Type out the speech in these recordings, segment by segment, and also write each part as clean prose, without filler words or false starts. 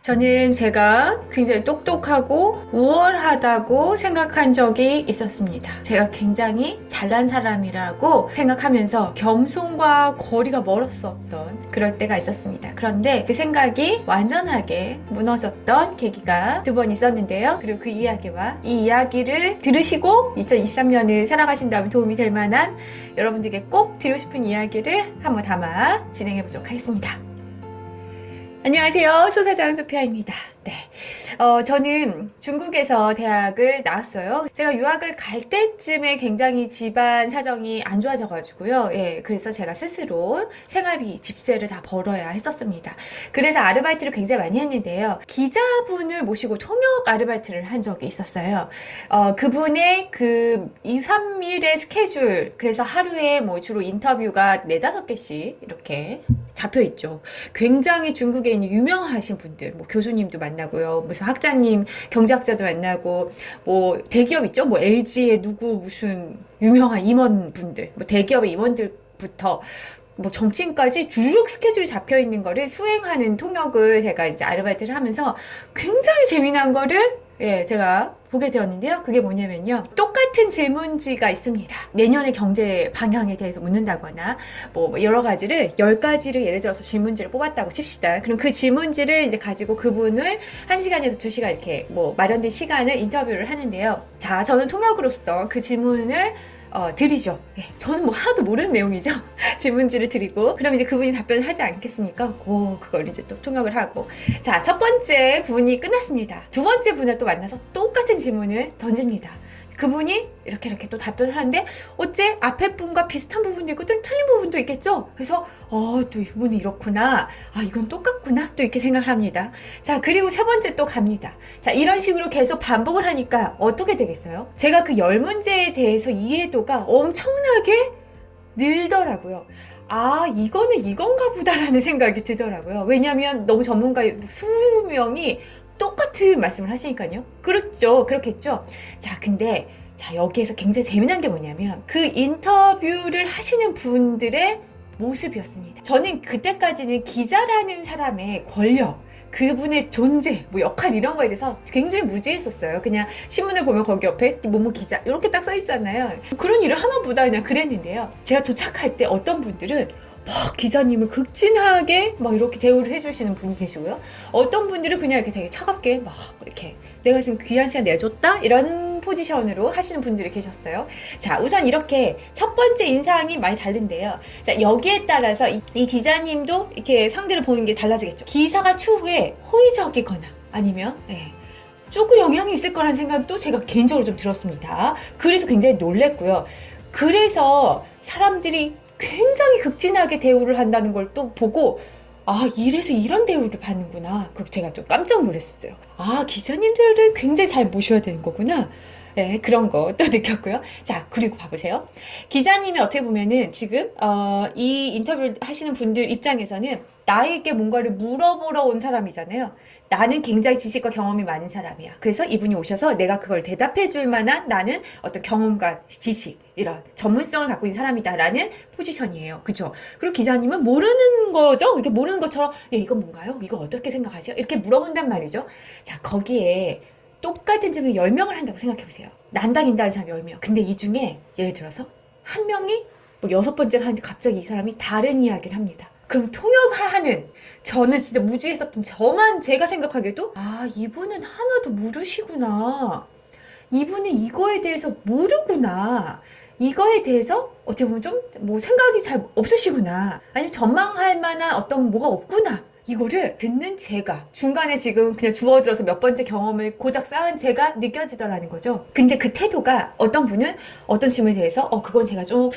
저는 제가 굉장히 똑똑하고 우월하다고 생각한 적이 있었습니다. 제가 굉장히 잘난 사람이라고 생각하면서 겸손과 거리가 멀었었던 그럴 때가 있었습니다. 그런데 그 생각이 완전하게 무너졌던 계기가 두 번 있었는데요. 그리고 그 이야기와 이 이야기를 들으시고 2023년을 살아가신다면 도움이 될 만한 여러분들께 꼭 드리고 싶은 이야기를 한번 담아 진행해 보도록 하겠습니다. 안녕하세요. 소사장 소피아입니다. 네. 저는 중국에서 대학을 나왔어요. 제가 유학을 갈 때쯤에 굉장히 집안 사정이 안 좋아져가지고요. 예, 그래서 제가 스스로 생활비, 집세를 다 벌어야 했었습니다. 그래서 아르바이트를 굉장히 많이 했는데요. 기자분을 모시고 통역 아르바이트를 한 적이 있었어요. 그분의 그 2, 3일의 스케줄, 그래서 하루에 뭐 주로 인터뷰가 4, 5개씩 이렇게 잡혀 있죠. 굉장히 중국에 있는 유명하신 분들, 뭐 교수님도 만나고요. 무슨 학자님, 경제학자도 만나고, 뭐 대기업 있죠? 뭐 LG의 누구 무슨 유명한 임원분들, 뭐 대기업의 임원들부터 뭐 정치인까지 주룩 스케줄이 잡혀 있는 거를 수행하는 통역을 제가 이제 아르바이트를 하면서 굉장히 재미난 거를 제가 보게 되었는데요. 그게 뭐냐면요. 똑같은 질문지가 있습니다. 내년의 경제 방향에 대해서 묻는다거나, 뭐 여러 가지를, 10가지를 예를 들어서 질문지를 뽑았다고 칩시다. 그럼 그 질문지를 이제 가지고 그분을 1시간에서 2시간 이렇게 뭐 마련된 시간을 인터뷰를 하는데요. 자, 저는 통역으로서 그 질문을 드리죠. 네, 저는 뭐 하나도 모르는 내용이죠. 질문지를 드리고, 그럼 이제 그분이 답변을 하지 않겠습니까? 그걸 이제 또 통역을 하고. 자, 첫 번째 분이 끝났습니다. 두 번째 분을 또 만나서 똑같은 질문을 던집니다. 그분이 이렇게 또 답변을 하는데, 어째 앞에 분과 비슷한 부분도 있고 또 틀린 부분도 있겠죠? 그래서, 또 이분은 이렇구나. 이건 똑같구나. 또 이렇게 생각을 합니다. 자, 그리고 세 번째 또 갑니다. 자, 이런 식으로 계속 반복을 하니까 어떻게 되겠어요? 제가 그 10문제에 대해서 이해도가 엄청나게 늘더라고요. 이거는 이건가 보다라는 생각이 들더라고요. 왜냐하면 너무 전문가 수명이 똑같은 말씀을 하시니까요. 그렇죠. 그렇겠죠. 자, 근데 여기에서 굉장히 재미난 게 뭐냐면 그 인터뷰를 하시는 분들의 모습이었습니다. 저는 그때까지는 기자라는 사람의 권력, 그분의 존재, 뭐 역할 이런 거에 대해서 굉장히 무지했었어요. 그냥 신문을 보면 거기 옆에 뭐뭐 기자 이렇게 딱 써 있잖아요. 그런 일을 하나 보다 그냥 그랬는데요. 제가 도착할 때 어떤 분들은 막 기자님을 극진하게 막 이렇게 대우를 해주시는 분이 계시고요. 어떤 분들은 그냥 이렇게 되게 차갑게 막 이렇게 내가 지금 귀한 시간 내줬다? 이런 포지션으로 하시는 분들이 계셨어요. 자, 우선 이렇게 첫 번째 인상이 많이 다른데요. 자, 여기에 따라서 이 기자님도 이렇게 상대를 보는 게 달라지겠죠. 기사가 추후에 호의적이거나 아니면 조금 영향이 있을 거라는 생각도 제가 개인적으로 좀 들었습니다. 그래서 굉장히 놀랬고요. 그래서 사람들이 굉장히 극진하게 대우를 한다는 걸 또 보고 이래서 이런 대우를 받는구나. 그리고 제가 좀 깜짝 놀랐어요. 기자님들을 굉장히 잘 모셔야 되는 거구나. 네, 그런 거 또 느꼈고요. 자, 그리고 봐보세요. 기자님이 어떻게 보면은 지금 이 인터뷰를 하시는 분들 입장에서는 나에게 뭔가를 물어보러 온 사람이잖아요. 나는 굉장히 지식과 경험이 많은 사람이야. 그래서 이분이 오셔서 내가 그걸 대답해 줄 만한 나는 어떤 경험과 지식, 이런 전문성을 갖고 있는 사람이다라는 포지션이에요. 그죠? 그리고 기자님은 모르는 거죠? 이렇게 모르는 것처럼, 이건 뭔가요? 이거 어떻게 생각하세요? 이렇게 물어본단 말이죠. 자, 거기에 똑같은 질문 10명을 한다고 생각해보세요. 난다긴다는 사람 10명. 근데 이 중에 예를 들어서 한 명이 뭐 6번째를 하는데 갑자기 이 사람이 다른 이야기를 합니다. 그럼 통역을 하는 저는 진짜 무지했었던 저만 제가 생각하기에도 이분은 하나도 모르시구나. 이분은 이거에 대해서 모르구나. 이거에 대해서 어떻게 보면 좀 뭐 생각이 잘 없으시구나. 아니면 전망할 만한 어떤 뭐가 없구나. 이거를 듣는 제가 중간에 지금 그냥 주워들어서 몇 번째 경험을 고작 쌓은 제가 느껴지더라는 거죠. 근데 그 태도가 어떤 분은 어떤 질문에 대해서 그건 제가 좀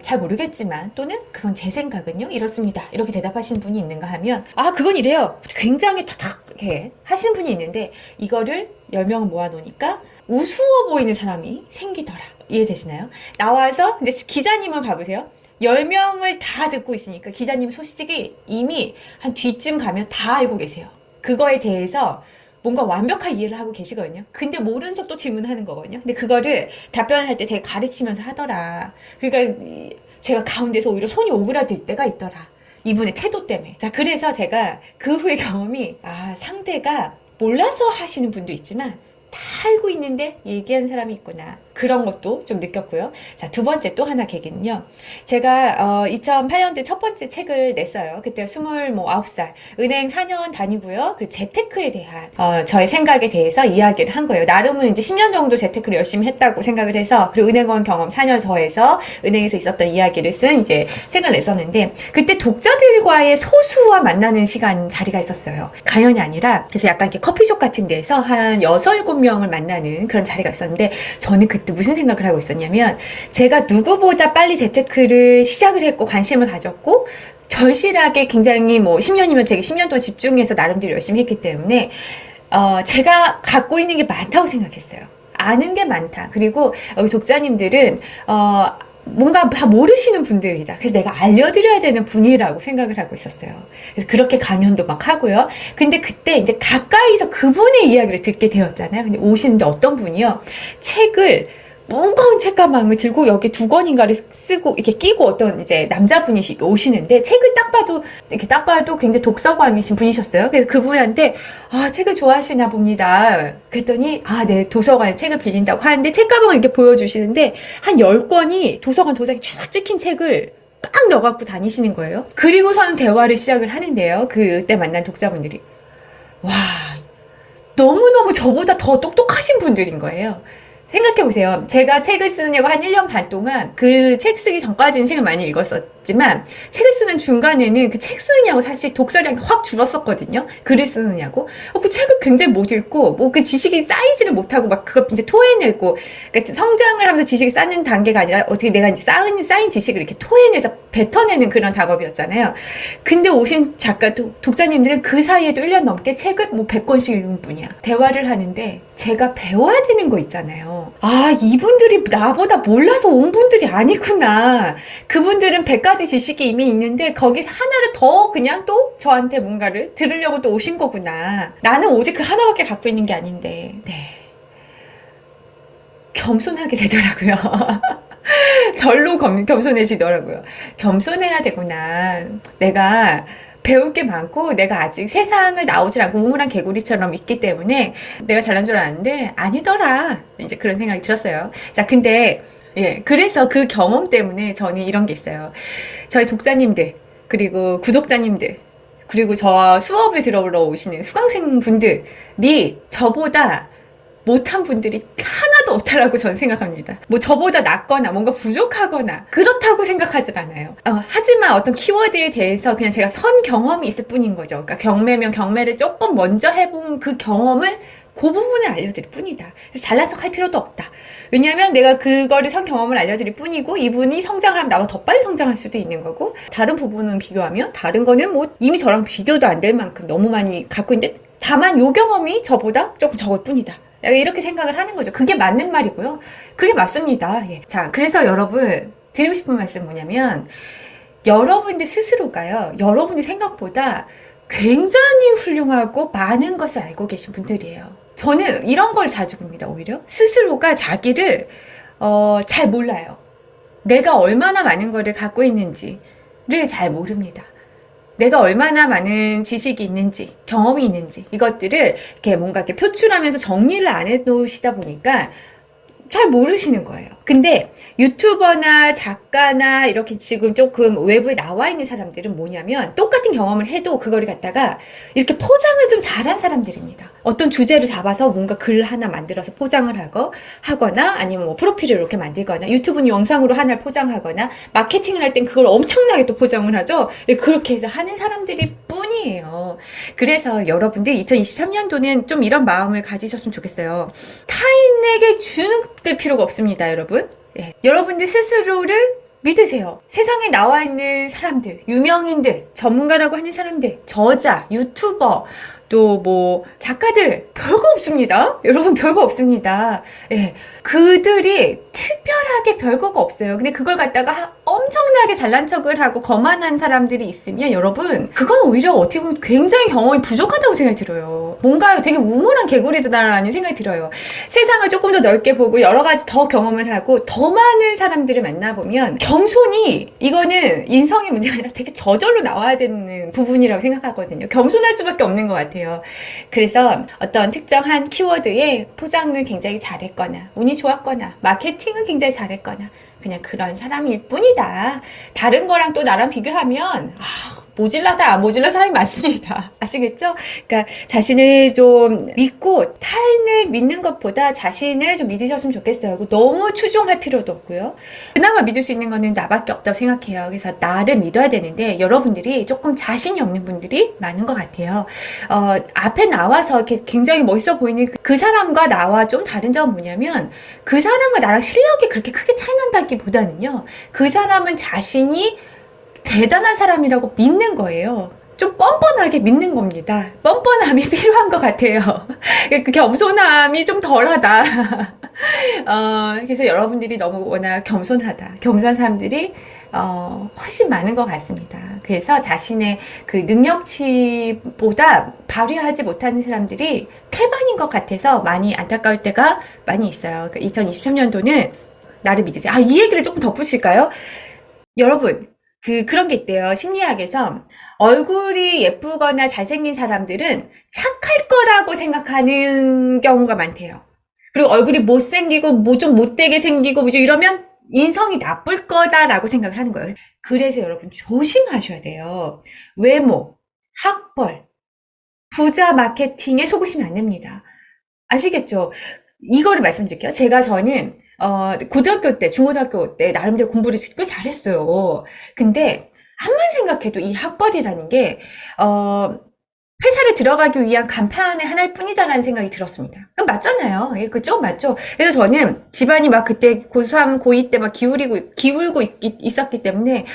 잘 모르겠지만 또는 그건 제 생각은요 이렇습니다. 이렇게 대답하시는 분이 있는가 하면 그건 이래요. 굉장히 탁탁 이렇게 하시는 분이 있는데 이거를 10명을 모아놓으니까 우스워 보이는 사람이 생기더라. 이해되시나요? 나와서 근데 기자님은 봐보세요. 10명을 다 듣고 있으니까 기자님 소식이 이미 한 뒤쯤 가면 다 알고 계세요. 그거에 대해서 뭔가 완벽한 이해를 하고 계시거든요. 근데 모르는 척 또 질문하는 거거든요. 근데 그거를 답변할 때 되게 가르치면서 하더라. 그러니까 제가 가운데서 오히려 손이 오그라들 때가 있더라. 이분의 태도 때문에. 자, 그래서 제가 그 후의 경험이, 상대가 몰라서 하시는 분도 있지만 다 알고 있는데 얘기하는 사람이 있구나. 그런 것도 좀 느꼈고요. 자, 두 번째 또 하나 계기는요. 제가 2008년도에 첫 번째 책을 냈어요. 그때 29살. 은행 4년 다니고요. 그리고 재테크에 대한 저의 생각에 대해서 이야기를 한 거예요. 나름은 이제 10년 정도 재테크를 열심히 했다고 생각을 해서, 그리고 은행원 경험 4년 더해서 은행에서 있었던 이야기를 쓴 이제 책을 냈었는데, 그때 독자들과의 소수와 만나는 시간 자리가 있었어요. 가연이 아니라, 그래서 약간 이렇게 커피숍 같은 데서 한 6, 7명을 만나는 그런 자리가 있었는데, 저는 그때 무슨 생각을 하고 있었냐면, 제가 누구보다 빨리 재테크를 시작을 했고 관심을 가졌고 절실하게 굉장히 10년이면 되게 10년 동안 집중해서 나름대로 열심히 했기 때문에 제가 갖고 있는 게 많다고 생각했어요. 아는 게 많다. 그리고 여기 독자님들은 뭔가 다 모르시는 분들이다. 그래서 내가 알려드려야 되는 분이라고 생각을 하고 있었어요. 그래서 그렇게 강연도 막 하고요. 근데 그때 이제 가까이서 그분의 이야기를 듣게 되었잖아요. 근데 오시는데 어떤 분이요, 책을 무거운 책가방을 들고 여기 2권인가를 쓰고 이렇게 끼고 어떤 이제 남자분이 오시는데, 책을 딱 봐도 굉장히 독서광이신 분이셨어요. 그래서 그분한테 책을 좋아하시나 봅니다. 그랬더니 네, 도서관에 책을 빌린다고 하는데 책가방을 이렇게 보여주시는데 한 10권이 도서관 도장이 쫙 찍힌 책을 꽉 넣어갖고 다니시는 거예요. 그리고서는 대화를 시작을 하는데요. 그때 만난 독자분들이 와, 너무너무 저보다 더 똑똑하신 분들인 거예요. 생각해보세요. 제가 책을 쓰느냐고 한 1년 반 동안, 그 책 쓰기 전까지는 책을 많이 읽었었지만 책을 쓰는 중간에는 그 책 쓰느냐고 사실 독서량이 확 줄었었거든요. 글을 쓰느냐고. 그 책을 굉장히 못 읽고 그 지식이 쌓이지를 못하고 막 그걸 이제 토해내고, 그러니까 성장을 하면서 지식이 쌓는 단계가 아니라 어떻게 내가 이제 쌓인 지식을 이렇게 토해내서 뱉어내는 그런 작업이었잖아요. 근데 오신 독자님들은 그 사이에도 1년 넘게 책을 100권씩 읽은 분이야. 대화를 하는데 제가 배워야 되는 거 있잖아요. 이분들이 나보다 몰라서 온 분들이 아니구나. 그분들은 100가지 지식이 이미 있는데 거기서 하나를 더 그냥 또 저한테 뭔가를 들으려고 또 오신 거구나. 나는 오직 그 하나밖에 갖고 있는 게 아닌데. 네. 겸손하게 되더라고요. 절로 겸손해지더라고요. 겸손해야 되구나. 내가 배울 게 많고 내가 아직 세상을 나오질 않고 우물한 개구리처럼 있기 때문에 내가 잘난 줄 아는데 아니더라. 이제 그런 생각이 들었어요. 자, 근데 그래서 그 경험 때문에 저는 이런 게 있어요. 저희 독자님들, 그리고 구독자님들, 그리고 저 수업을 들어보러 오시는 수강생 분들이 저보다 못한 분들이 하나도 없다라고 저는 생각합니다. 저보다 낫거나 뭔가 부족하거나 그렇다고 생각하지 않아요. 하지만 어떤 키워드에 대해서 그냥 제가 선 경험이 있을 뿐인 거죠. 그러니까 경매면 경매를 조금 먼저 해본 그 경험을 그 부분을 알려드릴 뿐이다. 그래서 잘난 척 할 필요도 없다. 왜냐하면 내가 그거를 선 경험을 알려드릴 뿐이고, 이분이 성장을 하면 나보다 더 빨리 성장할 수도 있는 거고, 다른 부분은 비교하면 다른 거는 이미 저랑 비교도 안 될 만큼 너무 많이 갖고 있는데, 다만 요 경험이 저보다 조금 적을 뿐이다. 이렇게 생각을 하는 거죠. 그게 맞는 말이고요. 그게 맞습니다. 자, 그래서 여러분 드리고 싶은 말씀 뭐냐면, 여러분들 스스로가요, 여러분이 생각보다 굉장히 훌륭하고 많은 것을 알고 계신 분들이에요. 저는 이런 걸 자주 봅니다. 오히려 스스로가 자기를 잘 몰라요. 내가 얼마나 많은 거를 갖고 있는지를 잘 모릅니다. 내가 얼마나 많은 지식이 있는지, 경험이 있는지, 이것들을 이렇게 뭔가 이렇게 표출하면서 정리를 안 해놓으시다 보니까 잘 모르시는 거예요. 근데 유튜버나 작가나 이렇게 지금 조금 외부에 나와 있는 사람들은 뭐냐면, 똑같은 경험을 해도 그거를 갖다가 이렇게 포장을 좀 잘한 사람들입니다. 어떤 주제를 잡아서 뭔가 글 하나 만들어서 포장을 하거나 아니면 프로필을 이렇게 만들거나, 유튜브는 영상으로 하나를 포장하거나, 마케팅을 할 땐 그걸 엄청나게 또 포장을 하죠. 그렇게 해서 하는 사람들이 뿐이에요. 그래서 여러분들 2023년도는 좀 이런 마음을 가지셨으면 좋겠어요. 타인에게 주는 필요가 없습니다, 여러분. 여러분들 스스로를 믿으세요. 세상에 나와 있는 사람들, 유명인들, 전문가라고 하는 사람들, 저자, 유튜버, 또 작가들, 별거 없습니다. 여러분, 별거 없습니다. 그들이 특별하게 별거가 없어요. 근데 그걸 갖다가 엄청나게 잘난 척을 하고 거만한 사람들이 있으면 여러분 그건 오히려 어떻게 보면 굉장히 경험이 부족하다고 생각이 들어요. 뭔가 되게 우물한 개구리다라는 생각이 들어요. 세상을 조금 더 넓게 보고 여러 가지 더 경험을 하고 더 많은 사람들을 만나보면 겸손이 이거는 인성의 문제가 아니라 되게 저절로 나와야 되는 부분이라고 생각하거든요. 겸손할 수밖에 없는 것 같아요. 그래서 어떤 특정한 키워드에 포장을 굉장히 잘했거나 운이 좋았거나 마케팅을 굉장히 잘했거나 그냥 그런 사람일 뿐이다. 다른 거랑 또 나랑 비교하면 모질란 사람이 많습니다. 아시겠죠? 그러니까 자신을 좀 믿고 타인을 믿는 것보다 자신을 좀 믿으셨으면 좋겠어요. 너무 추종할 필요도 없고요. 그나마 믿을 수 있는 거는 나밖에 없다고 생각해요. 그래서 나를 믿어야 되는데 여러분들이 조금 자신이 없는 분들이 많은 것 같아요. 앞에 나와서 이렇게 굉장히 멋있어 보이는 그 사람과 나와 좀 다른 점은 뭐냐면 그 사람과 나랑 실력이 그렇게 크게 차이 난다기보다는요. 그 사람은 자신이 대단한 사람이라고 믿는 거예요. 좀 뻔뻔하게 믿는 겁니다. 뻔뻔함이 필요한 것 같아요. 그 겸손함이 좀 덜하다. 그래서 여러분들이 너무 워낙 겸손한 사람들이 훨씬 많은 것 같습니다. 그래서 자신의 그 능력치보다 발휘하지 못하는 사람들이 태반인 것 같아서 많이 안타까울 때가 많이 있어요. 2023년도는 나를 믿으세요. 이 얘기를 조금 덧붙일까요? 여러분, 그런 게 있대요. 심리학에서 얼굴이 예쁘거나 잘생긴 사람들은 착할 거라고 생각하는 경우가 많대요. 그리고 얼굴이 못생기고 뭐 좀 못되게 생기고 뭐 좀 이러면 인성이 나쁠 거다라고 생각을 하는 거예요. 그래서 여러분 조심하셔야 돼요. 외모, 학벌, 부자 마케팅에 속으시면 안 됩니다. 아시겠죠? 이거를 말씀드릴게요. 저는 중고등학교 때 나름대로 공부를 꽤 잘했어요. 근데 한만 생각해도 이 학벌이라는 게 회사를 들어가기 위한 간판의 하나일 뿐이다라는 생각이 들었습니다. 그럼 맞잖아요. 예, 그죠? 맞죠? 그래서 저는 집안이 막 그때 고3, 고2 때 막 기울고 있었기 때문에,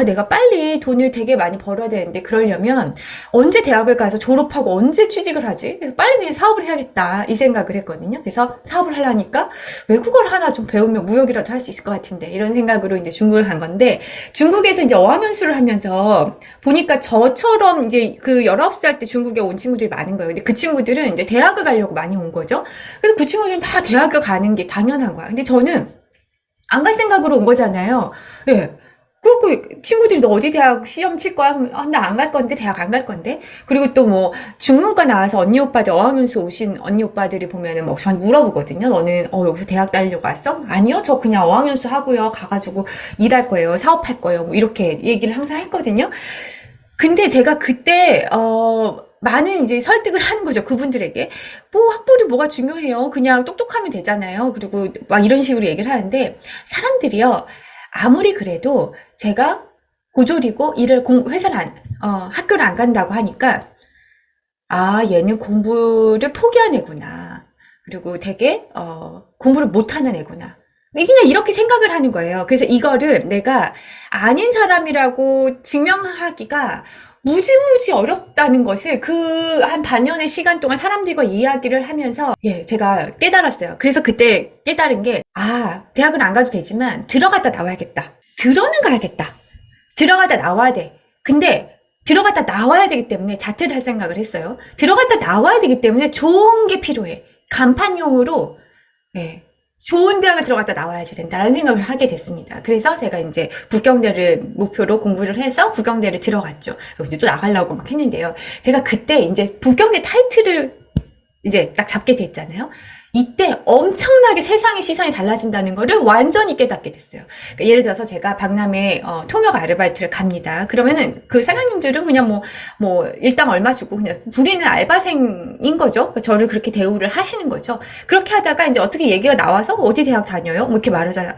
내가 빨리 돈을 되게 많이 벌어야 되는데, 그러려면 언제 대학을 가서 졸업하고 언제 취직을 하지? 그래서 빨리 그냥 사업을 해야겠다. 이 생각을 했거든요. 그래서 사업을 하려니까 외국어를 하나 좀 배우면 무역이라도 할 수 있을 것 같은데, 이런 생각으로 이제 중국을 간 건데, 중국에서 이제 어학연수를 하면서 보니까 저처럼 이제 그 19살 때 중국에 온 친구들이 많은 거예요. 근데 그 친구들은 이제 대학을 가려고 많이 온 거죠. 그래서 그 친구들은 다 대학을 가는 게 당연한 거야. 근데 저는 안 갈 생각으로 온 거잖아요. 예. 그리고 친구들이 너 어디 대학 시험 칠 거야? 하면 나 안 갈 건데, 대학 안 갈 건데. 그리고 또 뭐 중문과 나와서 언니 오빠들 어학연수 오신 언니 오빠들이 보면은 뭐 저한테 물어보거든요. 너는 여기서 대학 다니려고 왔어? 아니요, 저 그냥 어학연수 하고요. 가가지고 일할 거예요. 사업할 거예요. 뭐 이렇게 얘기를 항상 했거든요. 근데 제가 그때 많은 이제 설득을 하는 거죠. 그분들에게. 뭐 학벌이 뭐가 중요해요. 그냥 똑똑하면 되잖아요. 그리고 막 이런 식으로 얘기를 하는데 사람들이요. 아무리 그래도 제가 고졸이고 학교를 안 간다고 하니까 얘는 공부를 포기한 애구나. 그리고 되게 공부를 못하는 애구나. 그냥 이렇게 생각을 하는 거예요. 그래서 이거를 내가 아닌 사람이라고 증명하기가 무지무지 어렵다는 것을 한 반년의 시간 동안 사람들과 이야기를 하면서 제가 깨달았어요. 그래서 그때 깨달은 게 대학은 안 가도 되지만 들어갔다 나와야겠다. 들어는 가야겠다. 들어갔다 나와야 돼. 근데 들어갔다 나와야 되기 때문에 자퇴를 할 생각을 했어요. 들어갔다 나와야 되기 때문에 좋은 게 필요해. 간판용으로 좋은 대학을 들어갔다 나와야지 된다라는 생각을 하게 됐습니다. 그래서 제가 이제 북경대를 목표로 공부를 해서 북경대를 들어갔죠. 근데 또 나가려고 막 했는데요. 제가 그때 이제 북경대 타이틀을 이제 딱 잡게 됐잖아요. 이때 엄청나게 세상의 시선이 달라진다는 거를 완전히 깨닫게 됐어요. 그러니까 예를 들어서 제가 박람회 통역 아르바이트를 갑니다. 그러면은 그 사장님들은 그냥 뭐 일당 얼마 주고 그냥 부리는 알바생인 거죠. 그러니까 저를 그렇게 대우를 하시는 거죠. 그렇게 하다가 이제 어떻게 얘기가 나와서 어디 대학 다녀요? 뭐 이렇게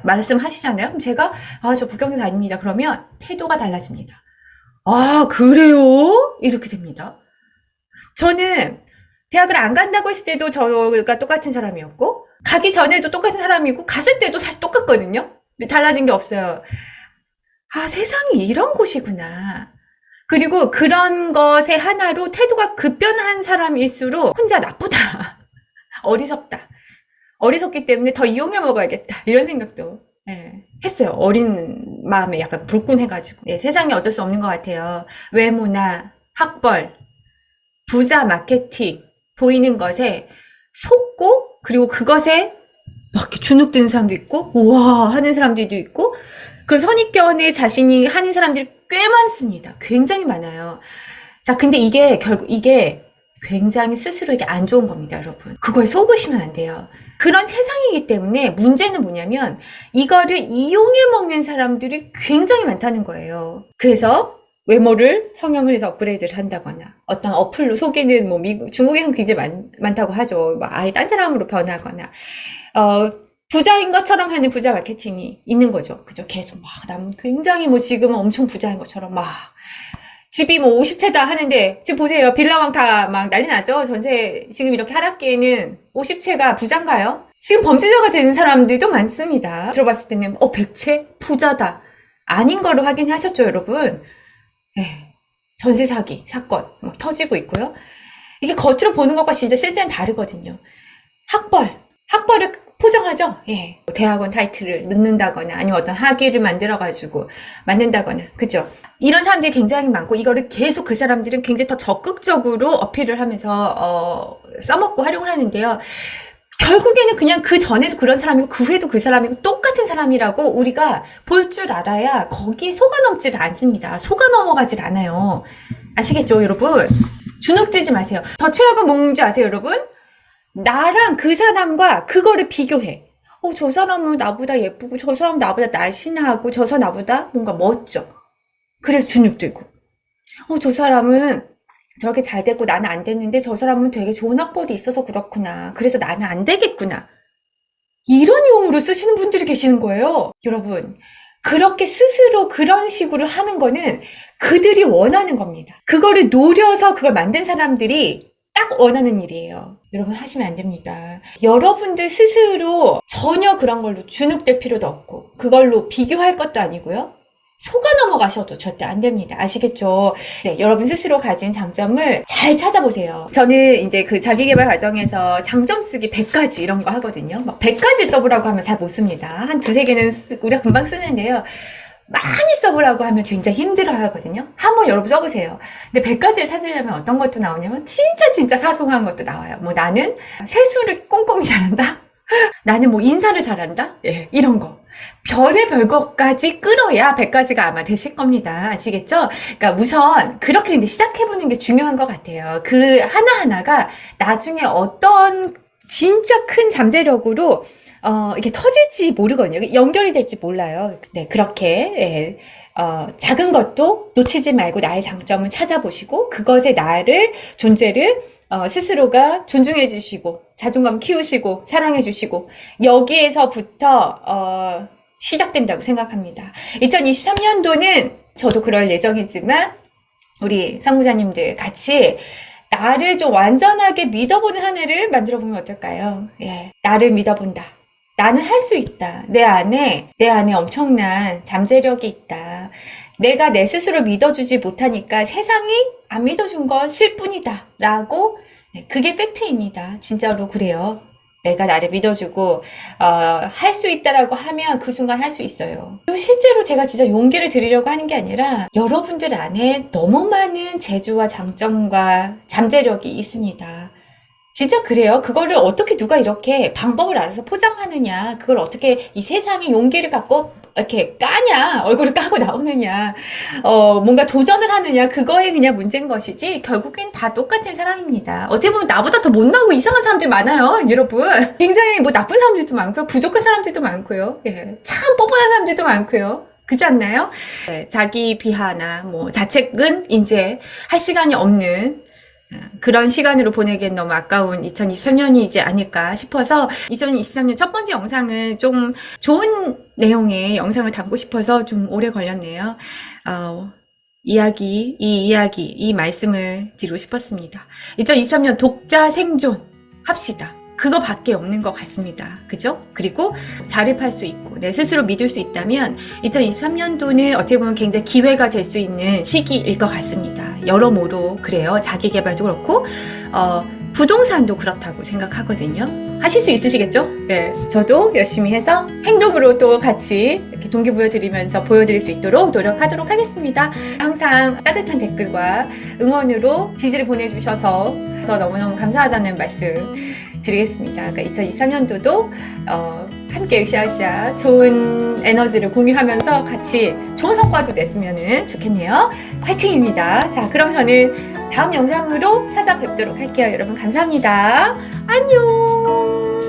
말씀하시잖아요. 그럼 제가 저 북경대 다닙니다. 그러면 태도가 달라집니다. 그래요? 이렇게 됩니다. 저는 대학을 안 간다고 했을 때도 저가 똑같은 사람이었고 가기 전에도 똑같은 사람이고 갔을 때도 사실 똑같거든요. 달라진 게 없어요. 세상이 이런 곳이구나. 그리고 그런 것의 하나로 태도가 급변한 사람일수록 혼자 나쁘다. 어리석다. 어리석기 때문에 더 이용해 먹어야겠다. 이런 생각도 했어요. 어린 마음에 약간 불끈해가지고. 네, 세상에 어쩔 수 없는 것 같아요. 외모나 학벌, 부자 마케팅, 보이는 것에 속고, 그리고 그것에 막 이렇게 주눅 드는 사람도 있고, 우와 하는 사람들도 있고, 그 선입견에 자신이 하는 사람들이 꽤 많습니다. 굉장히 많아요. 자, 근데 이게 결국 이게 굉장히 스스로에게 안 좋은 겁니다, 여러분. 그거에 속으시면 안 돼요. 그런 세상이기 때문에 문제는 뭐냐면 이거를 이용해 먹는 사람들이 굉장히 많다는 거예요. 그래서 외모를 성형을 해서 업그레이드를 한다거나 어떤 어플로 속이는 뭐 중국에는 굉장히 많다고 하죠. 뭐 아예 딴 사람으로 변하거나 부자인 것처럼 하는 부자 마케팅이 있는 거죠. 그죠? 계속 막 남 굉장히 뭐 지금은 엄청 부자인 것처럼 막 집이 뭐 50채다 하는데 지금 보세요. 빌라왕 다 막 난리 나죠. 전세 지금 이렇게 하락기에는 50채가 부자인가요? 지금 범죄자가 되는 사람들도 많습니다. 들어봤을 때는 100채? 부자다. 아닌 걸로 확인하셨죠, 여러분? 네. 전세 사기 사건 막 터지고 있고요. 이게 겉으로 보는 것과 진짜 실제는 다르거든요. 학벌을 포장하죠. 예. 대학원 타이틀을 넣는다거나 아니면 어떤 학위를 만들어가지고 만든다거나, 그죠? 이런 사람들이 굉장히 많고 이거를 계속 그 사람들은 굉장히 더 적극적으로 어필을 하면서 써먹고 활용을 하는데요. 결국에는 그냥 그 전에도 그런 사람이고 그 후에도 그 사람이고 똑같은 사람이라고 우리가 볼 줄 알아야 거기에 속아넘지를 않습니다. 속아넘어가질 않아요. 아시겠죠, 여러분? 주눅들지 마세요. 더 최악은 뭔지 아세요, 여러분? 나랑 그 사람과 그거를 비교해. 저 사람은 나보다 예쁘고, 저 사람 나보다 날씬하고, 저 사람 나보다 뭔가 멋져. 그래서 주눅 들고. 저 사람은 저렇게 잘 됐고 나는 안 됐는데 저 사람은 되게 좋은 학벌이 있어서 그렇구나. 그래서 나는 안 되겠구나. 이런 용어로 쓰시는 분들이 계시는 거예요. 여러분, 그렇게 스스로 그런 식으로 하는 거는 그들이 원하는 겁니다. 그거를 노려서 그걸 만든 사람들이 딱 원하는 일이에요. 여러분 하시면 안 됩니다. 여러분들 스스로 전혀 그런 걸로 주눅될 필요도 없고 그걸로 비교할 것도 아니고요. 속아 넘어가셔도 절대 안 됩니다. 아시겠죠? 네, 여러분 스스로 가진 장점을 잘 찾아보세요. 저는 이제 그 자기개발 과정에서 장점 쓰기 100가지 이런 거 하거든요. 막 100가지 써보라고 하면 잘 못 씁니다. 한 두세 개는 우리가 금방 쓰는데요. 많이 써보라고 하면 굉장히 힘들어 하거든요. 한번 여러분 써보세요. 근데 100가지를 찾으려면 어떤 것도 나오냐면 진짜 사소한 것도 나와요. 뭐 나는 세수를 꼼꼼히 잘한다? 나는 뭐 인사를 잘한다? 예, 이런 거. 별의별 것까지 끌어야 100가지가 아마 되실 겁니다. 아시겠죠? 그러니까 우선 그렇게 근데 시작해보는 게 중요한 것 같아요. 그 하나하나가 나중에 어떤 진짜 큰 잠재력으로 이게 터질지 모르거든요. 연결이 될지 몰라요. 네, 그렇게, 예, 작은 것도 놓치지 말고 나의 장점을 찾아보시고, 그것에 나를, 존재를, 스스로가 존중해 주시고, 자존감 키우시고, 사랑해 주시고, 여기에서부터, 시작된다고 생각합니다. 2023년도는 저도 그럴 예정이지만, 우리 상무자님들 같이 나를 좀 완전하게 믿어보는 한 해를 만들어보면 어떨까요? 예, 나를 믿어본다. 나는 할 수 있다. 내 안에 엄청난 잠재력이 있다. 내가 내 스스로 믿어주지 못하니까 세상이 안 믿어준 것일 뿐이다. 라고, 네, 그게 팩트입니다. 진짜로 그래요. 내가 나를 믿어주고 할 수 있다라고 하면 그 순간 할 수 있어요. 그리고 실제로 제가 진짜 용기를 드리려고 하는 게 아니라 여러분들 안에 너무 많은 재주와 장점과 잠재력이 있습니다. 진짜 그래요. 그거를 어떻게 누가 이렇게 방법을 알아서 포장하느냐, 그걸 어떻게 이 세상에 용기를 갖고 이렇게 까냐, 얼굴을 까고 나오느냐, 뭔가 도전을 하느냐, 그거에 그냥 문제인 것이지, 결국엔 다 똑같은 사람입니다. 어떻게 보면 나보다 더 못나오고 이상한 사람들 많아요, 여러분. 굉장히 뭐 나쁜 사람들도 많고요, 부족한 사람들도 많고요, 예, 참 뻔뻔한 사람들도 많고요. 그렇지 않나요? 네, 자기 비하나 뭐 자책은 이제 할 시간이 없는 그런 시간으로 보내기엔 너무 아까운 2023년이지 않을까 싶어서 2023년 첫 번째 영상은 좀 좋은 내용의 영상을 담고 싶어서 좀 오래 걸렸네요. 이 말씀을 드리고 싶었습니다. 2023년 독자 생존 합시다. 그거밖에 없는 것 같습니다. 그죠? 그리고 자립할 수 있고 내 스스로 믿을 수 있다면 2023년도는 어떻게 보면 굉장히 기회가 될 수 있는 시기일 것 같습니다. 여러모로 그래요. 자기개발도 그렇고 부동산도 그렇다고 생각하거든요. 하실 수 있으시겠죠? 네, 저도 열심히 해서 행동으로 또 같이 이렇게 동기부여 드리면서 보여드릴 수 있도록 노력하도록 하겠습니다. 항상 따뜻한 댓글과 응원으로 지지를 보내주셔서 너무너무 감사하다는 말씀 드리겠습니다. 그러니까 2023년도도 함께 으쌰으쌰 좋은 에너지를 공유하면서 같이 좋은 성과도 냈으면 좋겠네요. 화이팅입니다. 자, 그럼 저는 다음 영상으로 찾아뵙도록 할게요. 여러분 감사합니다. 안녕.